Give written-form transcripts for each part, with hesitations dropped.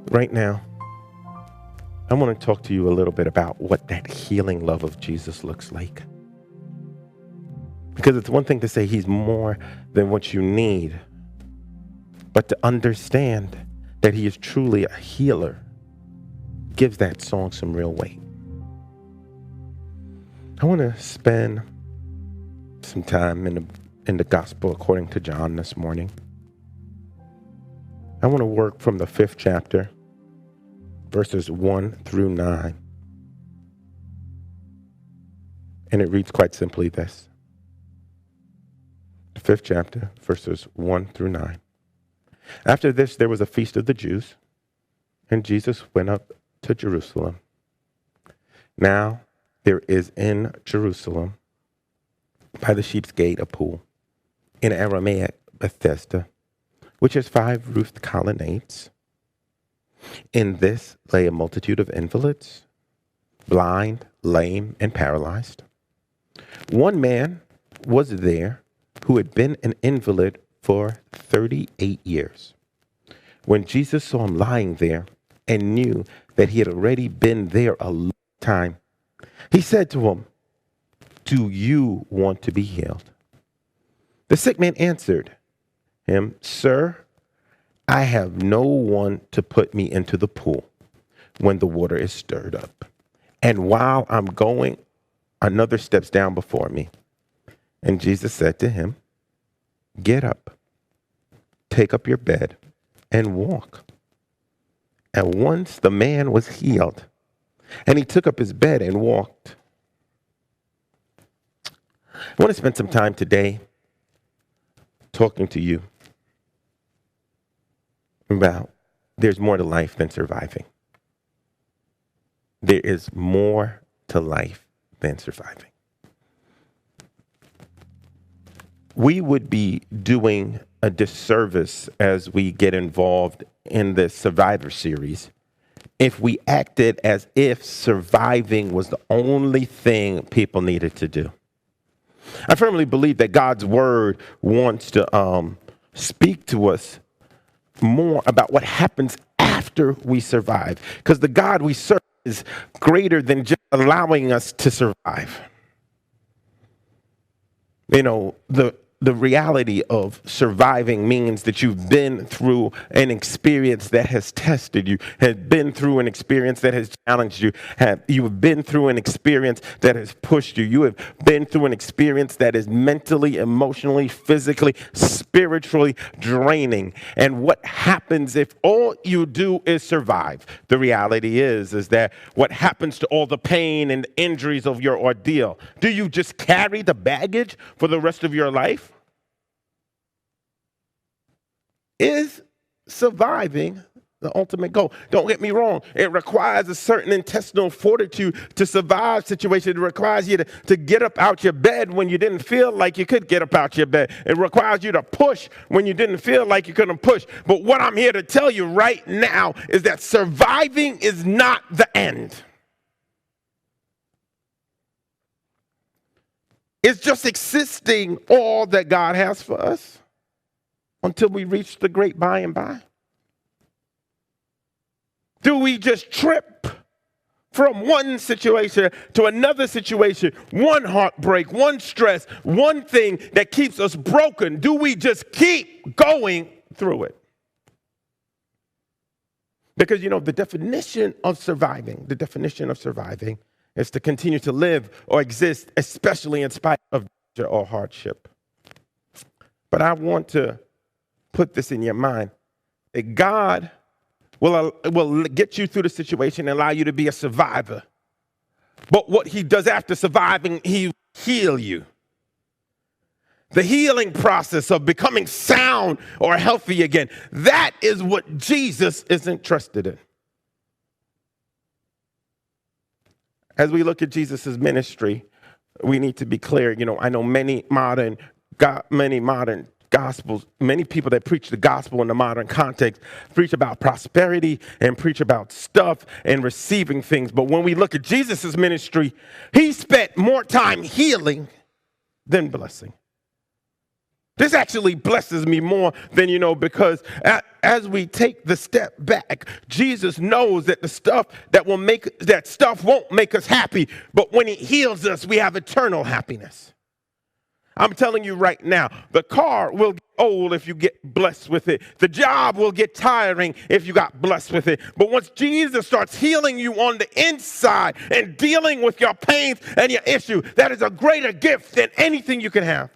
Right now, I want to talk to you a little bit about what that healing love of Jesus looks like. Because it's one thing to say he's more than what you need, but to understand that he is truly a healer gives that song some real weight. I want to spend some time in the gospel according to John this morning. I want to work from the 5th chapter, verses 1 through 9. And it reads quite simply this. The 5th chapter, verses 1 through 9. After this, there was a feast of the Jews, and Jesus went up to Jerusalem. Now, there is in Jerusalem, by the sheep's gate, a pool, in Aramaic, Bethesda, which has 5 roofed colonnades. In this lay a multitude of invalids, blind, lame, and paralyzed. One man was there who had been an invalid for 38 years. When Jesus saw him lying there and knew that he had already been there a long time, he said to him, "Do you want to be healed?" The sick man answered him, "Sir, I have no one to put me into the pool when the water is stirred up. And while I'm going, another steps down before me." And Jesus said to him, "Get up, take up your bed, and walk." At once the man was healed, and he took up his bed and walked. I want to spend some time today talking to you about there's more to life than surviving. There is more to life than surviving. We would be doing a disservice as we get involved in this Survivor series if we acted as if surviving was the only thing people needed to do. I firmly believe that God's word wants to speak to us more about what happens after we survive, because the God we serve is greater than just allowing us to survive. You know, the reality of surviving means that you've been through an experience that has tested you, have been through an experience that has challenged you, you have been through an experience that has pushed you, you have been through an experience that is mentally, emotionally, physically, spiritually draining. And what happens if all you do is survive? The reality is that what happens to all the pain and injuries of your ordeal? Do you just carry the baggage for the rest of your life? Is surviving the ultimate goal? Don't get me wrong. It requires a certain intestinal fortitude to survive situations. It requires you to get up out your bed when you didn't feel like you could get up out your bed. It requires you to push when you didn't feel like you couldn't push. But what I'm here to tell you right now is that surviving is not the end. It's just existing all that God has for us until we reach the great by and by. Do we just trip from one situation to another situation, one heartbreak, one stress, one thing that keeps us broken? Do we just keep going through it? Because, you know, the definition of surviving is to continue to live or exist, especially in spite of danger or hardship. But I want to put this in your mind, that God will get you through the situation and allow you to be a survivor. But what he does after surviving, he will heal you. The healing process of becoming sound or healthy again, that is what Jesus is interested in. As we look at Jesus' ministry, we need to be clear. You know, I know many modern gospels, many people that preach the gospel in the modern context preach about prosperity and preach about stuff and receiving things. But when we look at Jesus' ministry, he spent more time healing than blessing. This actually blesses me more than, because as we take the step back, Jesus knows that that stuff won't make us happy, but when he heals us, we have eternal happiness. I'm telling you right now, the car will get old if you get blessed with it. The job will get tiring if you got blessed with it. But once Jesus starts healing you on the inside and dealing with your pains and your issue, that is a greater gift than anything you can have.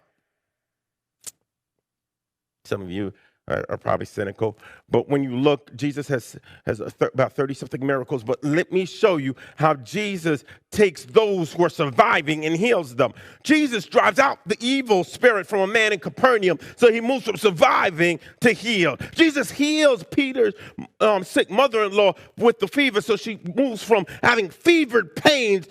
Some of you are probably cynical, but when you look, Jesus has about 30-something miracles, but let me show you how Jesus takes those who are surviving and heals them. Jesus drives out the evil spirit from a man in Capernaum, so he moves from surviving to heal. Jesus heals Peter's sick mother-in-law with the fever, so she moves from having fevered pains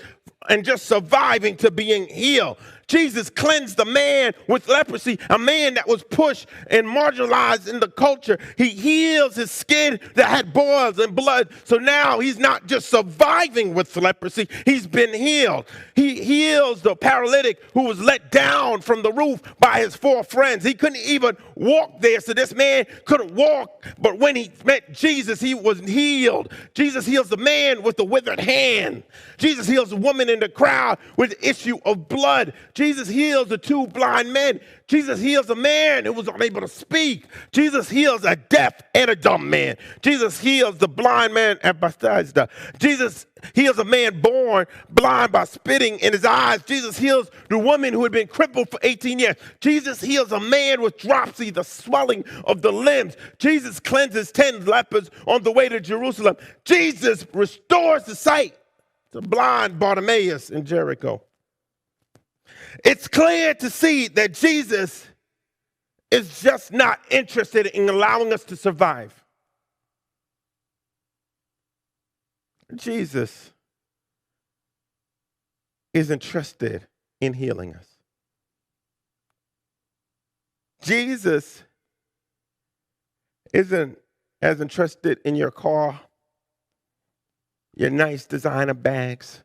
and just surviving to being healed. Jesus cleansed the man with leprosy, a man that was pushed and marginalized in the culture. He heals his skin that had boils and blood. So now he's not just surviving with leprosy, he's been healed. He heals the paralytic who was let down from the roof by his 4 friends. He couldn't even walk there, so this man couldn't walk. But when he met Jesus, he was healed. Jesus heals the man with the withered hand. Jesus heals the woman in the crowd with the issue of blood. Jesus heals the 2 blind men. Jesus heals a man who was unable to speak. Jesus heals a deaf and a dumb man. Jesus heals the blind man at Bethesda. Jesus heals a man born blind by spitting in his eyes. Jesus heals the woman who had been crippled for 18 years. Jesus heals a man with dropsy, the swelling of the limbs. Jesus cleanses 10 lepers on the way to Jerusalem. Jesus restores the sight to blind Bartimaeus in Jericho. It's clear to see that Jesus is just not interested in allowing us to survive. Jesus is interested in healing us. Jesus isn't as interested in your car, your nice designer bags,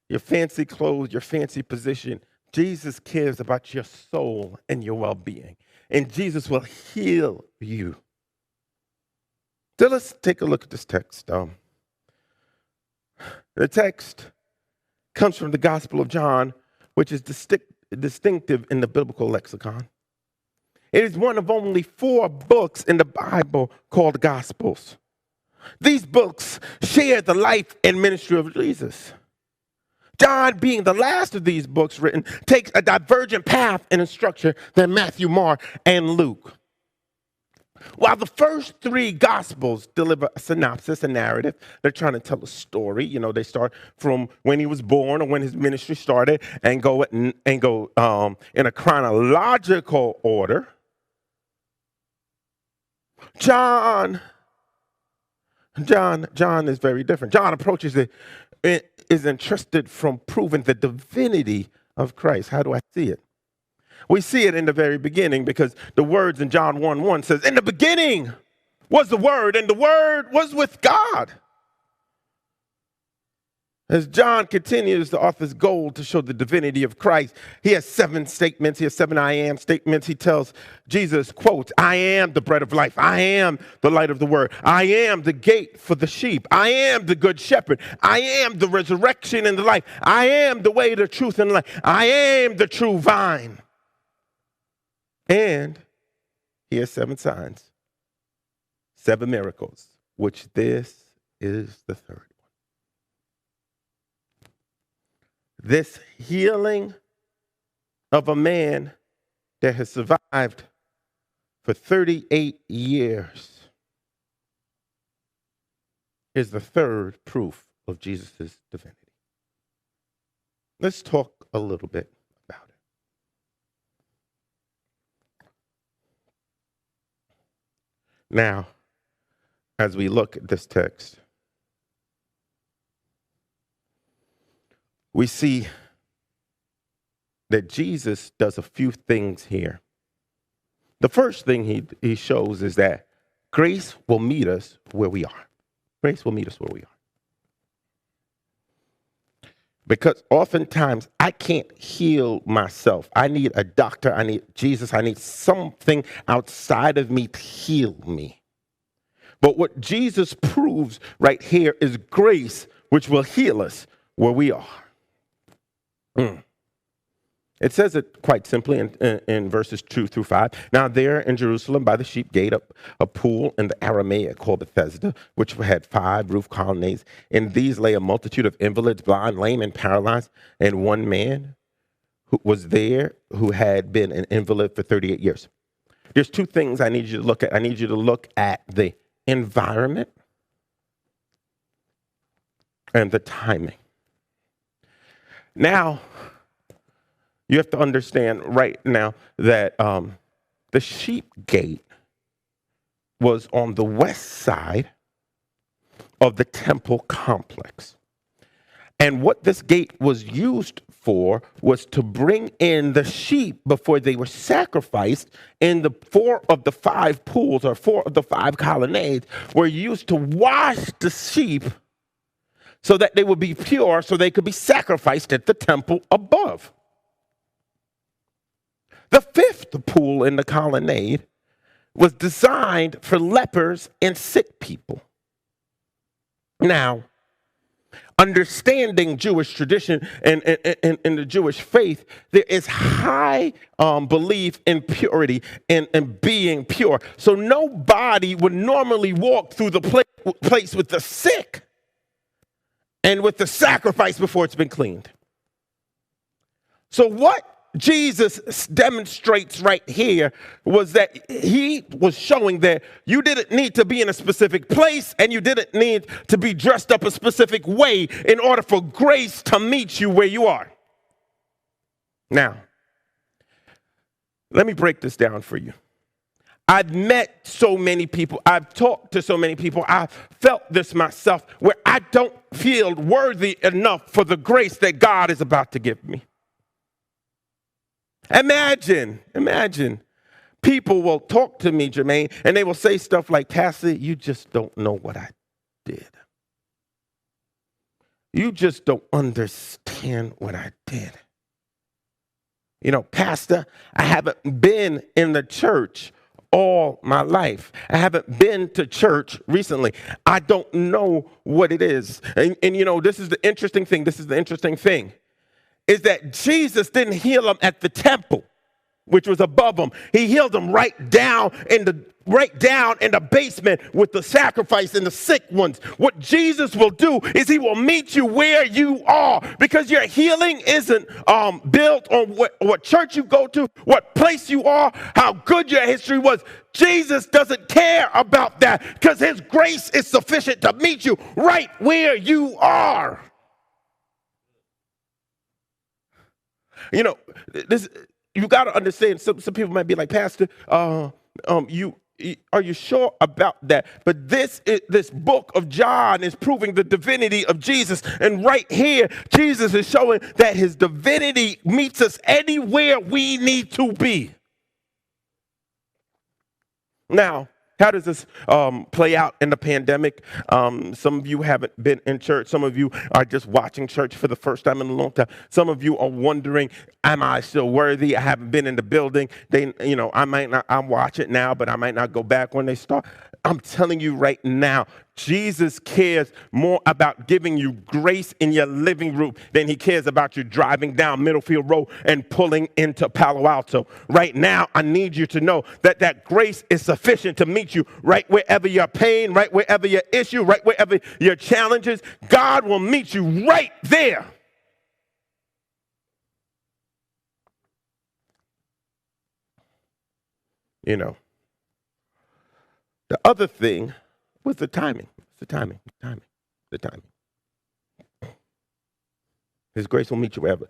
your fancy clothes, your fancy position. Jesus cares about your soul and your well-being, and Jesus will heal you. So let's take a look at this text. The text comes from the Gospel of John, which is distinctive in the biblical lexicon. It is one of only 4 books in the Bible called Gospels. These books share the life and ministry of Jesus. John, being the last of these books written, takes a divergent path in structure than Matthew, Mark, and Luke. While the first 3 Gospels deliver a synopsis, a narrative, they're trying to tell a story. You know, they start from when he was born or when his ministry started and go in a chronological order. John is very different. John approaches it is interested from proving the divinity of Christ. How do I see it? We see it in the very beginning because the words in John 1:1 says, in the beginning was the Word, and the Word was with God. As John continues the author's goal to show the divinity of Christ, he has 7 statements. He has 7 I am statements. He tells Jesus, quote, I am the bread of life. I am the light of the world. I am the gate for the sheep. I am the good shepherd. I am the resurrection and the life. I am the way, the truth, and the life. I am the true vine. And he has 7 signs, 7 miracles, which this is the 3rd. This healing of a man that has survived for 38 years is the 3rd proof of Jesus' divinity. Let's talk a little bit about it. Now, as we look at this text, we see that Jesus does a few things here. The first thing he shows is that grace will meet us where we are. Grace will meet us where we are. Because oftentimes I can't heal myself. I need a doctor. I need Jesus. I need something outside of me to heal me. But what Jesus proves right here is grace, which will heal us where we are. It says it quite simply in verses 2 through 5. Now there in Jerusalem by the sheep gate, a pool in the Aramaic called Bethesda, which had 5 roof colonnades. In these lay a multitude of invalids, blind, lame, and paralyzed, and one man who was there who had been an invalid for 38 years. There's 2 things I need you to look at. I need you to look at the environment and the timing. Now, you have to understand right now that the sheep gate was on the west side of the temple complex. And what this gate was used for was to bring in the sheep before they were sacrificed. In the 4 of the 5 pools or 4 of the 5 colonnades were used to wash the sheep so that they would be pure, so they could be sacrificed at the temple above. The 5th pool in the colonnade was designed for lepers and sick people. Now, understanding Jewish tradition and the Jewish faith, there is high belief in purity and being pure. So nobody would normally walk through the place with the sick and with the sacrifice before it's been cleaned. So what Jesus demonstrates right here was that he was showing that you didn't need to be in a specific place and you didn't need to be dressed up a specific way in order for grace to meet you where you are. Now, let me break this down for you. I've met so many people. I've talked to so many people. I've felt this myself where I don't feel worthy enough for the grace that God is about to give me. Imagine people will talk to me, Jermaine, and they will say stuff like, Pastor, you just don't know what I did. You just don't understand what I did. You know, Pastor, I haven't been in the church all my life. I haven't been to church recently. I don't know what it is. And you know, this is the interesting thing. Is that Jesus didn't heal them at the temple, which was above them. He healed them right down in the basement with the sacrifice and the sick ones. What Jesus will do is he will meet you where you are, because your healing isn't built on what church you go to, what place you are, how good your history was. Jesus doesn't care about that because his grace is sufficient to meet you right where you are. You know, this, you got to understand, some people might be like, Pastor, are you sure about that? But this book of John is proving the divinity of Jesus. And right here, Jesus is showing that his divinity meets us anywhere we need to be. Now, how does this play out in the pandemic? Some of you haven't been in church. Some of you are just watching church for the first time in a long time. Some of you are wondering, am I still worthy? I haven't been in the building. I watch it now, but I might not go back when they start. I'm telling you right now, Jesus cares more about giving you grace in your living room than he cares about you driving down Middlefield Road and pulling into Palo Alto. Right now, I need you to know that grace is sufficient to meet you right wherever your pain, right wherever your issue, right wherever your challenges. God will meet you right there. You know, the other thing was the timing. The timing. His grace will meet you wherever.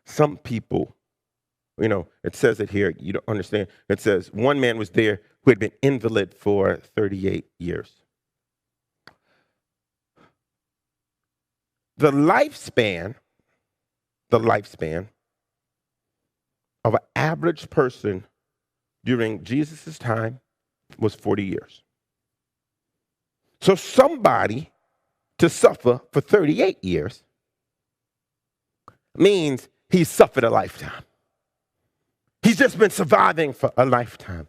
Some people, you know, it says it here, you don't understand. It says one man was there who had been invalid for 38 years. The lifespan of an average person during Jesus' time was 40 years. So somebody to suffer for 38 years means he's suffered a lifetime. He's just been surviving for a lifetime.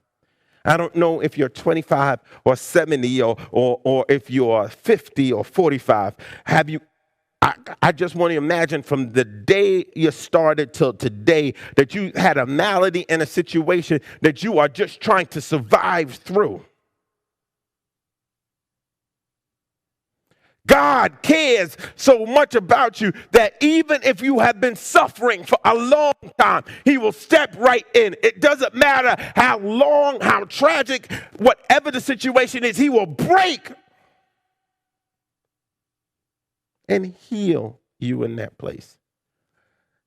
I don't know if you're 25 or 70 or if you're 50 or 45. I just want to imagine from the day you started till today that you had a malady and a situation that you are just trying to survive through. God cares so much about you that even if you have been suffering for a long time, he will step right in. It doesn't matter how long, how tragic, whatever the situation is, he will break and heal you in that place.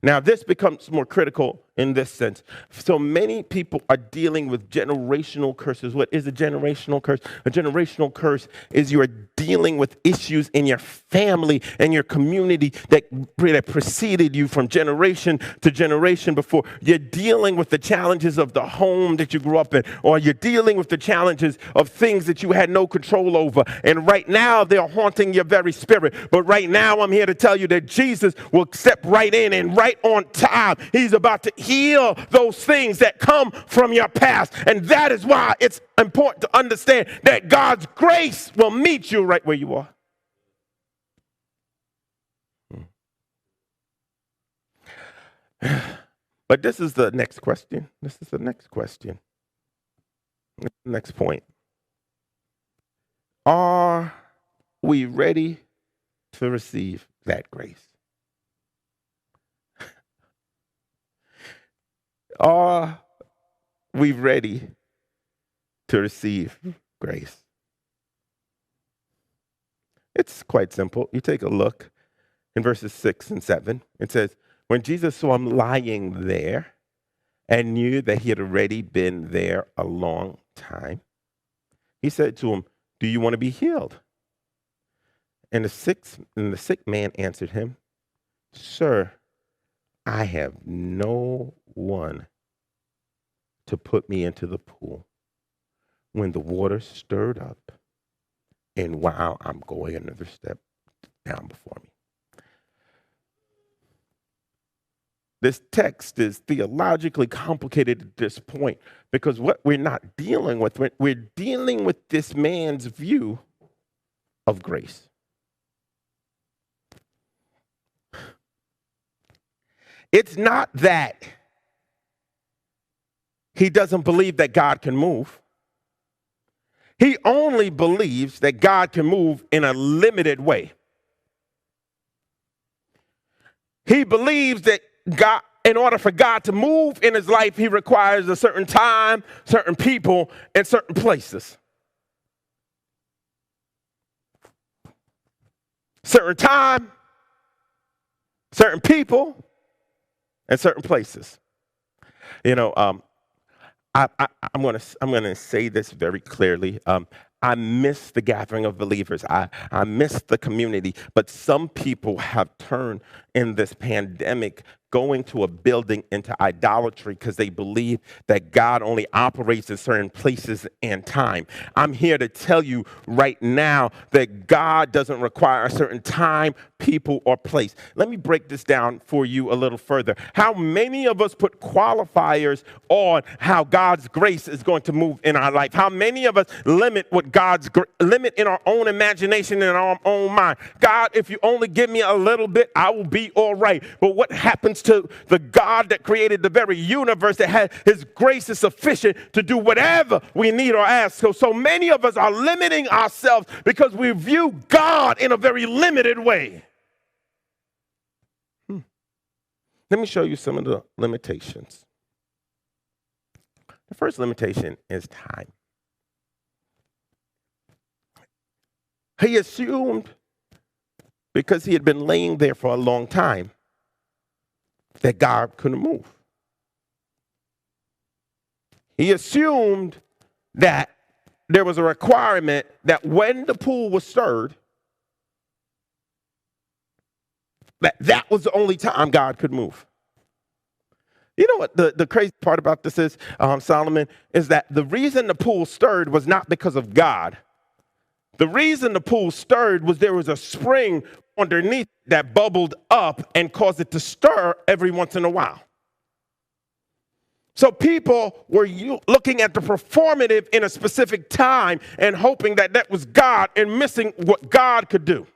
Now, this becomes more critical in this sense. So many people are dealing with generational curses. What is a generational curse? A generational curse is you are dealing with issues in your family and your community that preceded you from generation to generation before. You're dealing with the challenges of the home that you grew up in, or you're dealing with the challenges of things that you had no control over. And right now, they're haunting your very spirit. But right now, I'm here to tell you that Jesus will step right in and right on time. He's about to heal those things that come from your past. And that is why it's important to understand that God's grace will meet you right where you are. But this is the next question. Next point. Are we ready to receive that grace? Are we ready to receive grace? It's quite simple. You take a look in verses 6 and 7. It says, when Jesus saw him lying there and knew that he had already been there a long time, he said to him, do you want to be healed? And the sick man answered him, Sir, I have no one to put me into the pool when the water stirred up and while I'm going another step down before me. This text is theologically complicated at this point because what we're not dealing with, we're dealing with this man's view of grace. It's not that he doesn't believe that God can move. He only believes that God can move in a limited way. He believes that God, in order for God to move in his life, he requires a certain time, certain people, and certain places. Certain time, certain people, and certain places. You know, I'm gonna say this very clearly. I miss the gathering of believers. I miss the community. But some people have turned in this pandemic going to a building into idolatry because they believe that God only operates in certain places and time. I'm here to tell you right now that God doesn't require a certain time, people, or place. Let me break this down for you a little further. How many of us put qualifiers on how God's grace is going to move in our life? How many of us limit what limit in our own imagination and our own mind? God, if you only give me a little bit, I will be all right. But what happens to the God that created the very universe, that had his grace is sufficient to do whatever we need or ask? So many of us are limiting ourselves because we view God in a very limited way. Let me show you some of the limitations. The first limitation is time. He assumed, because he had been laying there for a long time, that God couldn't move. He assumed that there was a requirement that when the pool was stirred, that was the only time God could move. You know what the crazy part about this is, Solomon, is that the reason the pool stirred was not because of God. The reason the pool stirred was there was a spring underneath that bubbled up and caused it to stir every once in a while. So people were looking at the performative in a specific time and hoping that that was God and missing what God could do.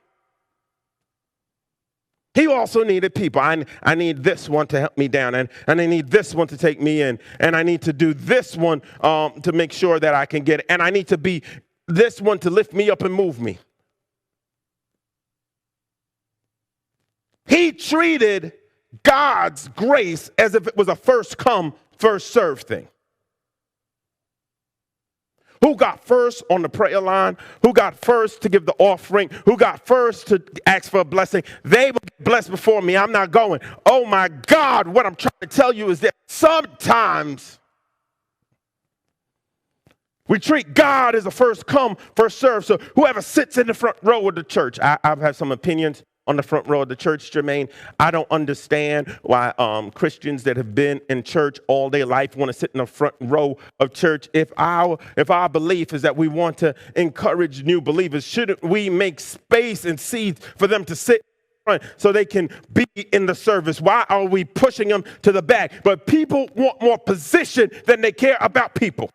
He also needed people. I need this one to help me down, and I need this one to take me in, and I need to do this one to make sure that I can get it, and I need to be this one to lift me up and move me. He treated God's grace as if it was a first come, first serve thing. Who got first on the prayer line? Who got first to give the offering? Who got first to ask for a blessing? They will get blessed before me. I'm not going. Oh my God, what I'm trying to tell you is that sometimes we treat God as a first come, first serve. So whoever sits in the front row of the church, I've had some opinions on the front row of the church, Jermaine. I don't understand why Christians that have been in church all their life want to sit in the front row of church. If our belief is that we want to encourage new believers, shouldn't we make space and seats for them to sit in front so they can be in the service? Why are we pushing them to the back? But people want more position than they care about people.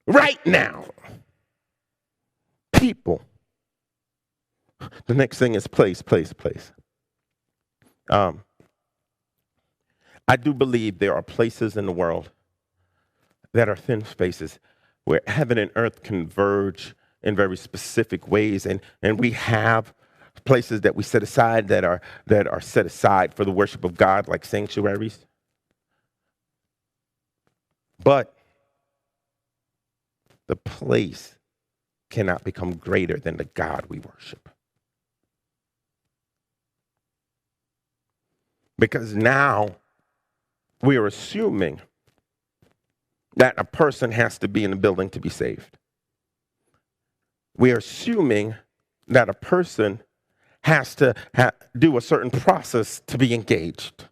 Right now. People. The next thing is place. I do believe there are places in the world that are thin spaces where heaven and earth converge in very specific ways, and we have places that we set aside that are set aside for the worship of God, like sanctuaries. But the place cannot become greater than the God we worship. Because now we are assuming that a person has to be in the building to be saved. We are assuming that a person has to do a certain process to be engaged.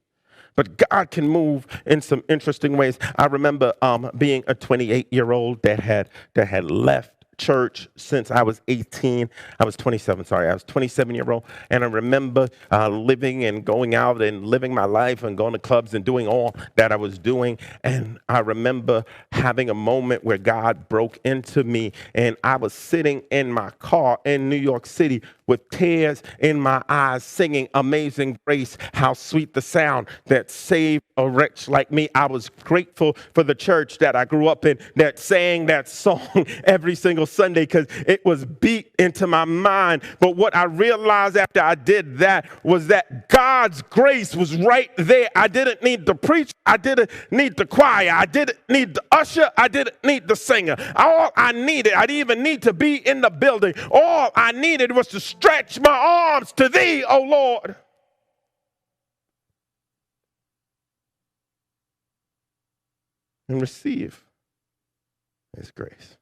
But God can move in some interesting ways. I remember being a 28-year-old that had left church since I was 18. I was 27, sorry. I was 27-year-old. And I remember living and going out and living my life and going to clubs and doing all that I was doing. And I remember having a moment where God broke into me, and I was sitting in my car in New York City with tears in my eyes, singing Amazing Grace, how sweet the sound that saved a wretch like me. I was grateful for the church that I grew up in that sang that song every single Sunday because it was beat into my mind. But what I realized after I did that was that God's grace was right there. I didn't need the preacher. I didn't need the choir. I didn't need the usher. I didn't need the singer. All I needed, I didn't even need to be in the building. All I needed was to stretch my arms to thee, O Lord. And receive his grace.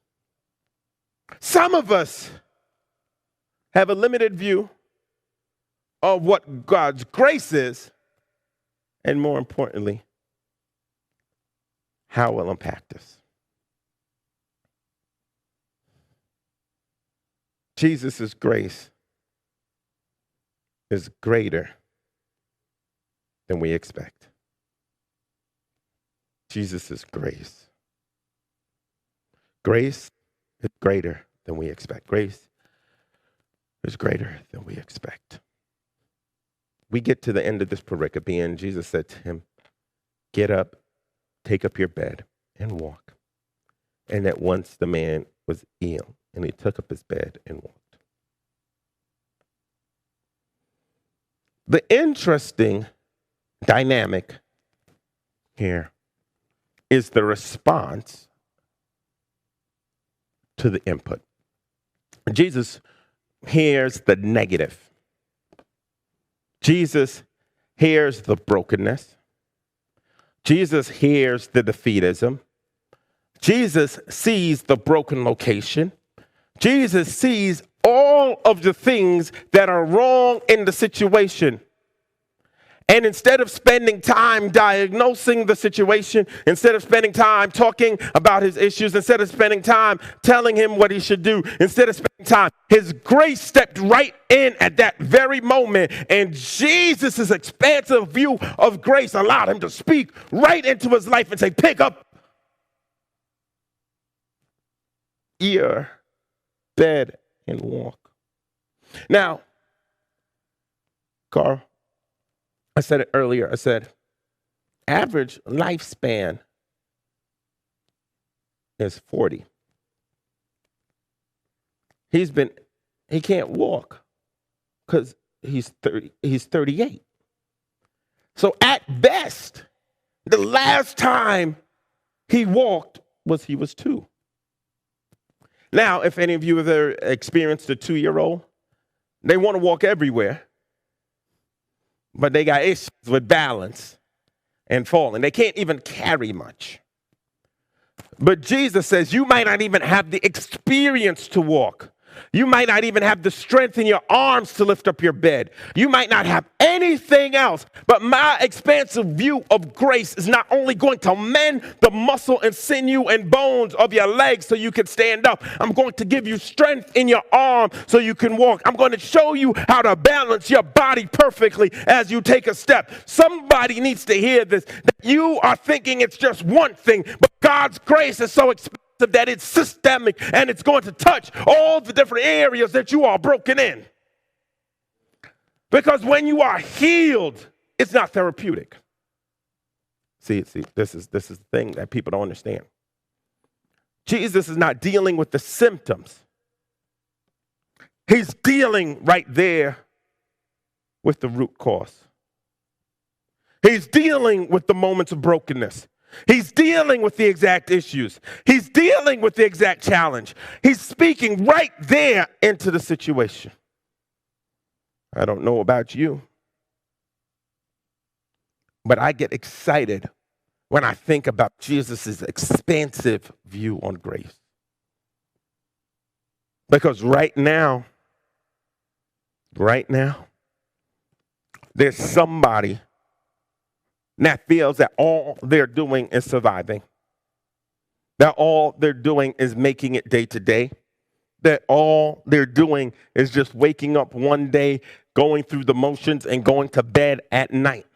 Some of us have a limited view of what God's grace is, and more importantly, how it will impact us. Jesus' grace is greater than we expect. Jesus' grace. Grace is greater than we expect. Grace is greater than we expect. We get to the end of this pericope, and Jesus said to him, "Get up, take up your bed, and walk." And at once the man was ill, and he took up his bed and walked. The interesting dynamic here is the response to the input. Jesus hears the negative. Jesus hears the brokenness. Jesus hears the defeatism. Jesus sees the broken location. Jesus sees all of the things that are wrong in the situation. And instead of spending time diagnosing the situation, instead of spending time talking about his issues, instead of spending time telling him what he should do, instead of spending time. His grace stepped right in at that very moment, and Jesus' expansive view of grace allowed him to speak right into his life and say, pick up your bed and walk. Now, Carl, I said it earlier. I said, average lifespan is 40. He can't walk because he's 38. So at best, the last time he walked he was 2. Now, if any of you have ever experienced a 2-year-old, they want to walk everywhere, but they got issues with balance and falling. They can't even carry much. But Jesus says you might not even have the experience to walk. You might not even have the strength in your arms to lift up your bed. You might not have anything else. But my expansive view of grace is not only going to mend the muscle and sinew and bones of your legs so you can stand up. I'm going to give you strength in your arm so you can walk. I'm going to show you how to balance your body perfectly as you take a step. Somebody needs to hear this, that you are thinking it's just one thing, but God's grace is so expansive that it's systemic and it's going to touch all the different areas that you are broken in. Because when you are healed, it's not therapeutic. See, this is the thing that people don't understand. Jesus is not dealing with the symptoms. He's dealing right there with the root cause. He's dealing with the moments of brokenness. He's dealing with the exact issues. He's dealing with the exact challenge. He's speaking right there into the situation. I don't know about you, but I get excited when I think about Jesus' expansive view on grace. Because right now, there's somebody that feels that all they're doing is surviving, that all they're doing is making it day to day, that all they're doing is just waking up one day, going through the motions, and going to bed at night.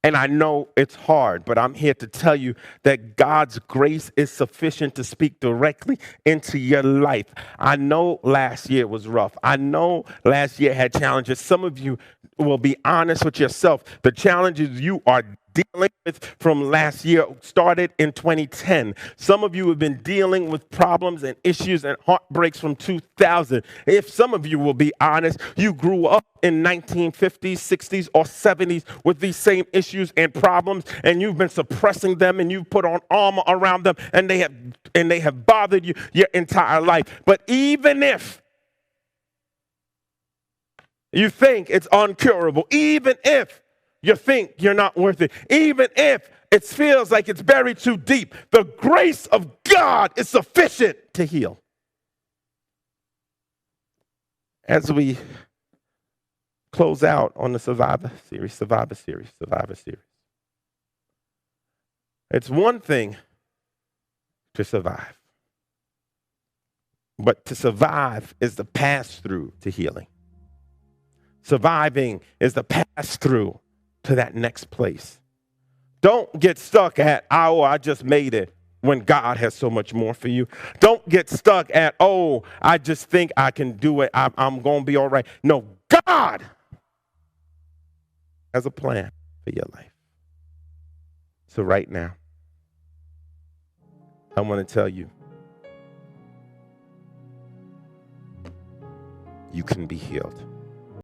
And I know it's hard, but I'm here to tell you that God's grace is sufficient to speak directly into your life. I know last year was rough. I know last year had challenges. Some of you will be honest with yourself. The challenges you are dealing with from last year started in 2010. Some of you have been dealing with problems and issues and heartbreaks from 2000. If some of you will be honest, you grew up in 1950s, 60s, or 70s with these same issues and problems, and you've been suppressing them, and you've put on armor around them, and they have bothered you your entire life. But even if you think it's uncurable, even if you think you're not worth it, even if it feels like it's buried too deep, the grace of God is sufficient to heal. As we close out on the Survivor series. It's one thing to survive, but to survive is the pass-through to healing. Surviving is the pass-through to that next place. Don't get stuck at, oh, I just made it, when God has so much more for you. Don't get stuck at, oh, I just think I can do it. I'm going to be all right. No, God has a plan for your life. So right now, I want to tell you, you can be healed.